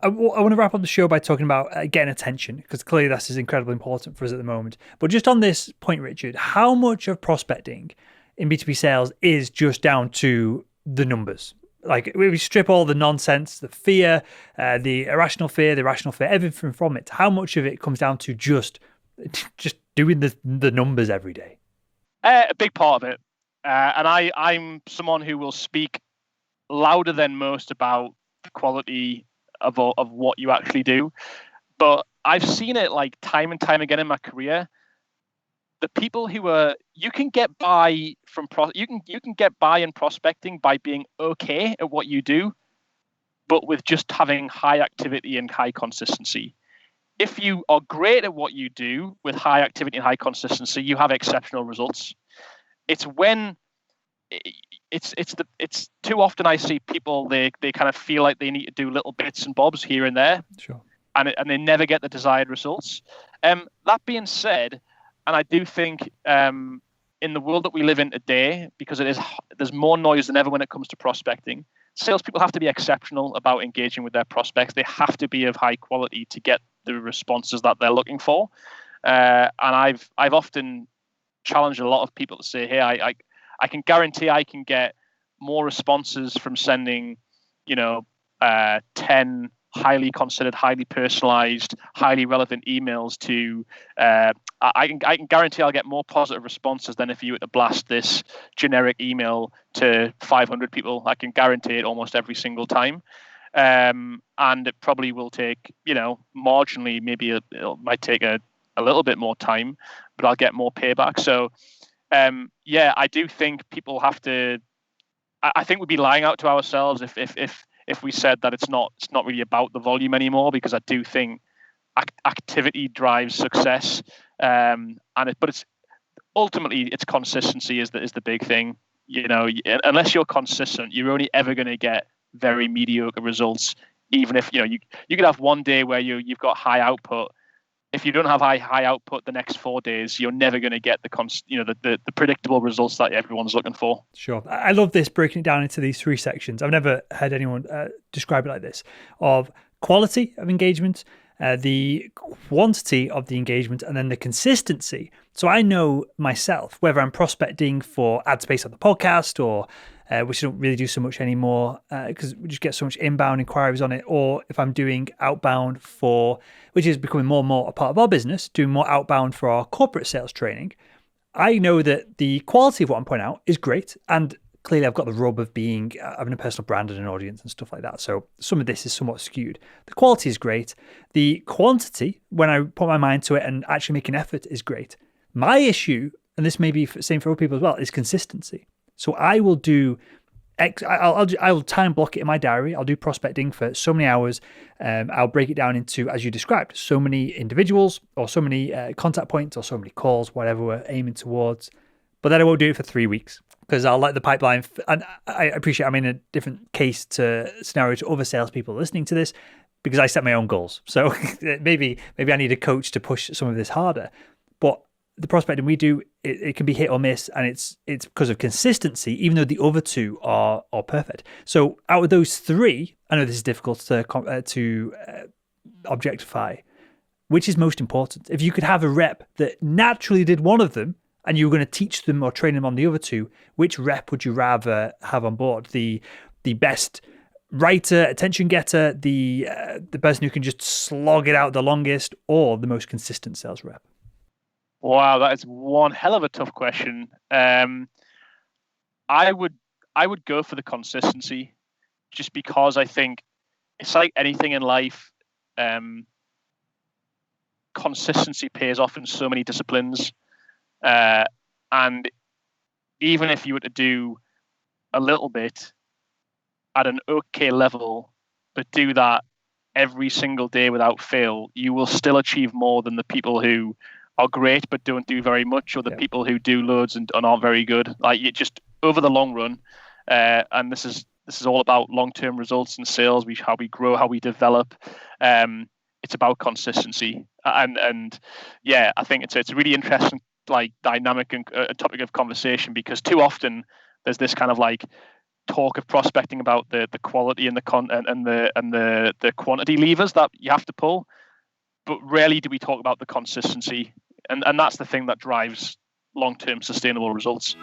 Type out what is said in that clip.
I want to wrap up the show by talking about getting attention, because clearly this is incredibly important for us at the moment. But just on this point, Richard, how much of prospecting in B2B sales is just down to the numbers? Like, we strip all the nonsense, the fear, the irrational fear, the rational fear, everything from it. How much of it comes down to just doing the numbers every day? A big part of it. And I'm someone who will speak louder than most about the quality of what you actually do. But I've seen it like time and time again in my career. The people who you can get by you can get by in prospecting by being okay at what you do, but with just having high activity and high consistency. If you are great at what you do with high activity and high consistency, you have exceptional results. It's when it's too often I see people, they kind of feel like they need to do little bits and bobs here and there, sure, and they never get the desired results. That being said, and I do think in the world that we live in today, because there's more noise than ever when it comes to prospecting, salespeople have to be exceptional about engaging with their prospects. They have to be of high quality to get the responses that they're looking for. And I've often challenged a lot of people to say, hey, I can guarantee I can get more responses from sending, 10 highly considered, highly personalized, highly relevant emails to. I can guarantee I'll get more positive responses than if you were to blast this generic email to 500 people. I can guarantee it almost every single time. And it probably will take, marginally, maybe it might take a little bit more time, but I'll get more payback. So, I do think people have to. I think we'd be lying out to ourselves if we said that it's not really about the volume anymore, because I do think activity drives success, but it's ultimately it's consistency is the big thing. Unless you're consistent, you're only ever going to get very mediocre results. Even if you could have one day where you've got high output. If you don't have high output the next 4 days, you're never going to get the predictable results that everyone's looking for. Sure. I love this, breaking it down into these three sections. I've never heard anyone describe it like this: of quality of engagement, the quantity of the engagement, and then the consistency. So I know myself, whether I'm prospecting for ad space on the podcast, or which I don't really do so much anymore because we just get so much inbound inquiries on it, or if I'm doing outbound which is becoming more and more a part of our business, doing more outbound for our corporate sales training, I know that the quality of what I'm putting out is great. And clearly I've got the rub of having a personal brand and an audience and stuff like that. So some of this is somewhat skewed. The quality is great. The quantity, when I put my mind to it and actually make an effort, is great. My issue, and this may be the same for other people as well, is consistency. So I will do I'll time block it in my diary. I'll do prospecting for so many hours. I'll break it down into, as you described, so many individuals or so many contact points or so many calls, whatever we're aiming towards. But then I won't do it for 3 weeks because I'll let the pipeline. And I appreciate I'm in a different scenario to other salespeople listening to this because I set my own goals. So maybe I need a coach to push some of this harder. But the prospecting we do, it can be hit or miss, and it's because of consistency, even though the other two are perfect. So out of those three, I know this is difficult to objectify, which is most important. If you could have a rep that naturally did one of them, and you were going to teach them or train them on the other two, which rep would you rather have on board? The best writer, attention getter, the person who can just slog it out the longest, or the most consistent sales rep? Wow, that is one hell of a tough question. I would go for the consistency, just because I think it's like anything in life. Consistency pays off in so many disciplines, and even if you were to do a little bit at an okay level, but do that every single day without fail, you will still achieve more than the people who are great but don't do very much, or the people who do loads and aren't very good. Like, you just, over the long run, and this is all about long-term results in sales, how we grow, how we develop. It's about consistency, and yeah, I think it's a really interesting dynamic and topic of conversation, because too often there's this kind of talk of prospecting about the quality and the content and the quantity levers that you have to pull, but rarely do we talk about the consistency, and that's the thing that drives long-term sustainable results.